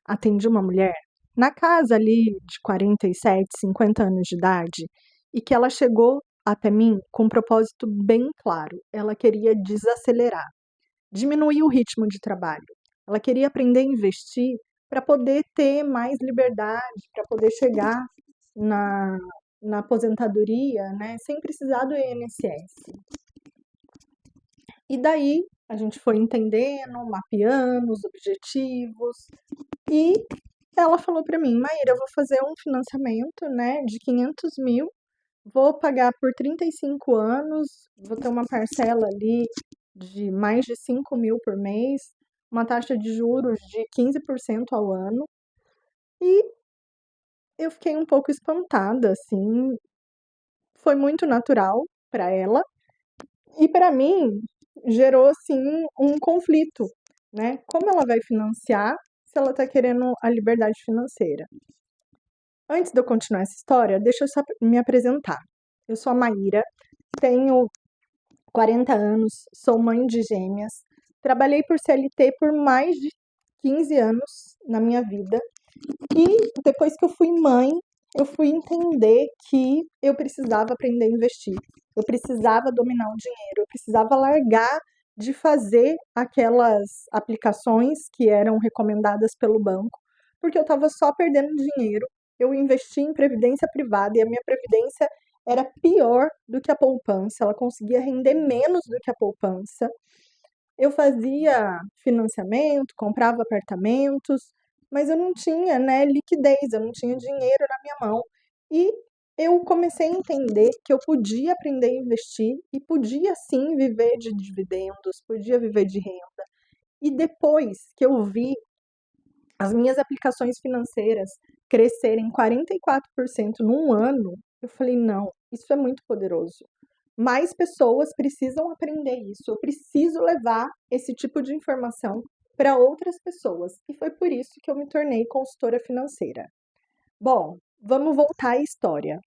atendi uma mulher na casa ali de 47, 50 anos de idade e que ela chegou até mim com um propósito bem claro. Ela queria desacelerar, diminuir o ritmo de trabalho. Ela queria aprender a investir para poder ter mais liberdade, para poder chegar na, na aposentadoria, né, sem precisar do INSS. E daí a gente foi entendendo, mapeando os objetivos e ela falou para mim, Maíra, eu vou fazer um financiamento, né, de 500 mil, vou pagar por 35 anos, vou ter uma parcela ali de mais de 5 mil por mês, uma taxa de juros de 15% ao ano. E eu fiquei um pouco espantada, assim, foi muito natural para ela e para mim gerou assim um conflito, né? Como ela vai financiar se ela está querendo a liberdade financeira? Antes de eu continuar essa história, deixa eu só me apresentar. Eu sou a Maíra, tenho 40 anos, sou mãe de gêmeas, trabalhei por CLT por mais de 15 anos na minha vida e depois que eu fui mãe, eu fui entender que eu precisava aprender a investir, eu precisava dominar o dinheiro, eu precisava largar de fazer aquelas aplicações que eram recomendadas pelo banco, porque eu estava só perdendo dinheiro. Eu investi em previdência privada e a minha previdência era pior do que a poupança, ela conseguia render menos do que a poupança. Eu fazia financiamento, comprava apartamentos, mas eu não tinha, né, liquidez, eu não tinha dinheiro na minha mão. E eu comecei a entender que eu podia aprender a investir e podia sim viver de dividendos, podia viver de renda. E depois que eu vi as minhas aplicações financeiras crescerem 44% num ano, eu falei, não, isso é muito poderoso. Mais pessoas precisam aprender isso. Eu preciso levar esse tipo de informação para outras pessoas. E foi por isso que eu me tornei consultora financeira. Bom, vamos voltar à história,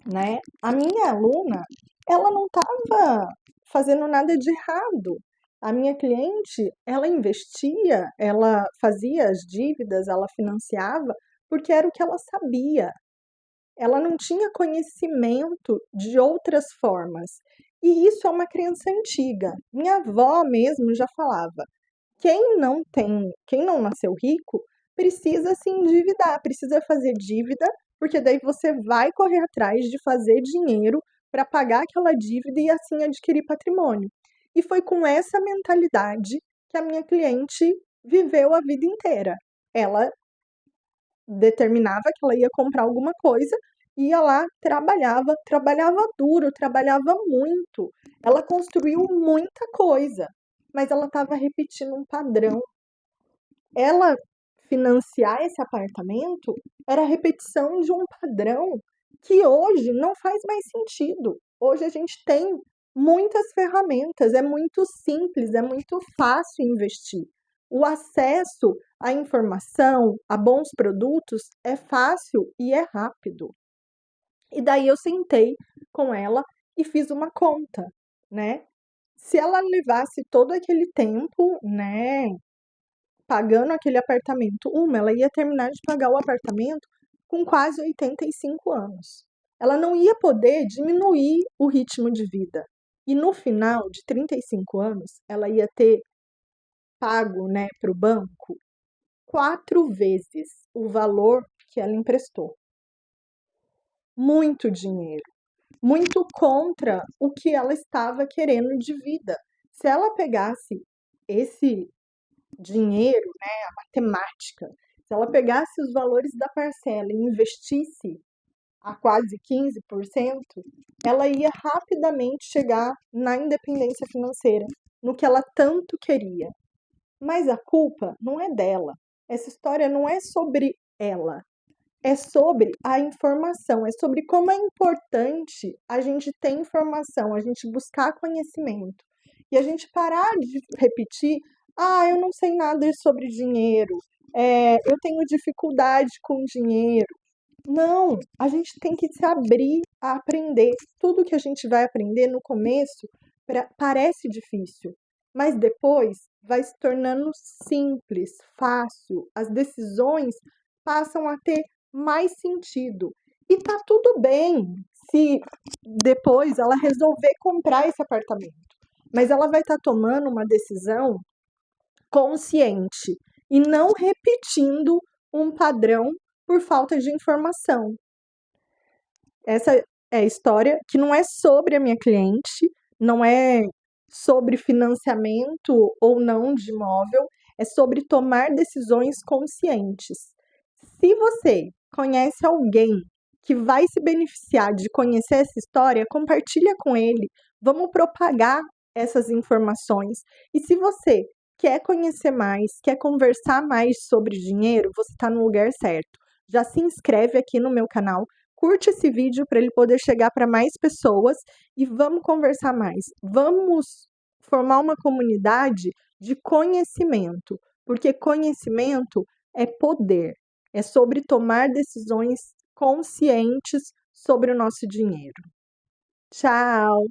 né? A minha aluna, ela não estava fazendo nada de errado. A minha cliente, ela investia, ela fazia as dívidas, ela financiava, porque era o que ela sabia. Ela não tinha conhecimento de outras formas. E isso é uma crença antiga. Minha avó mesmo já falava: quem não nasceu rico, precisa se endividar, precisa fazer dívida, porque daí você vai correr atrás de fazer dinheiro para pagar aquela dívida e assim adquirir patrimônio. E foi com essa mentalidade que a minha cliente viveu a vida inteira. Ela determinava que ela ia comprar alguma coisa, ia lá, trabalhava duro, trabalhava muito. Ela construiu muita coisa, mas ela estava repetindo um padrão. Ela financiar esse apartamento era a repetição de um padrão que hoje não faz mais sentido. Hoje a gente tem muitas ferramentas, é muito simples, é muito fácil investir. O acesso à informação, a bons produtos é fácil e é rápido. E daí eu sentei com ela e fiz uma conta, né? Se ela levasse todo aquele tempo, né, pagando aquele apartamento, ela ia terminar de pagar o apartamento com quase 85 anos. Ela não ia poder diminuir o ritmo de vida. E no final de 35 anos, ela ia ter pago, né, para o banco 4 vezes o valor que ela emprestou. Muito dinheiro, muito contra o que ela estava querendo de vida. Se ela pegasse esse dinheiro, né, a matemática, se ela pegasse os valores da parcela e investisse a quase 15%, ela ia rapidamente chegar na independência financeira, no que ela tanto queria. Mas a culpa não é dela. Essa história não é sobre ela. É sobre a informação, é sobre como é importante a gente ter informação, a gente buscar conhecimento. E a gente parar de repetir, eu não sei nada sobre dinheiro, eu tenho dificuldade com dinheiro. Não, a gente tem que se abrir a aprender. Tudo que a gente vai aprender no começo parece difícil, mas depois vai se tornando simples, fácil, as decisões passam a ter mais sentido. E tá tudo bem se depois ela resolver comprar esse apartamento, mas ela vai estar tomando uma decisão consciente e não repetindo um padrão por falta de informação. Essa é a história que não é sobre a minha cliente, não é sobre financiamento ou não de imóvel, é sobre tomar decisões conscientes. Se você conhece alguém que vai se beneficiar de conhecer essa história, compartilha com ele. Vamos propagar essas informações. E se você quer conhecer mais, quer conversar mais sobre dinheiro, você está no lugar certo. Já se inscreve aqui no meu canal, curte esse vídeo para ele poder chegar para mais pessoas e vamos conversar mais. Vamos formar uma comunidade de conhecimento, porque conhecimento é poder, é sobre tomar decisões conscientes sobre o nosso dinheiro. Tchau!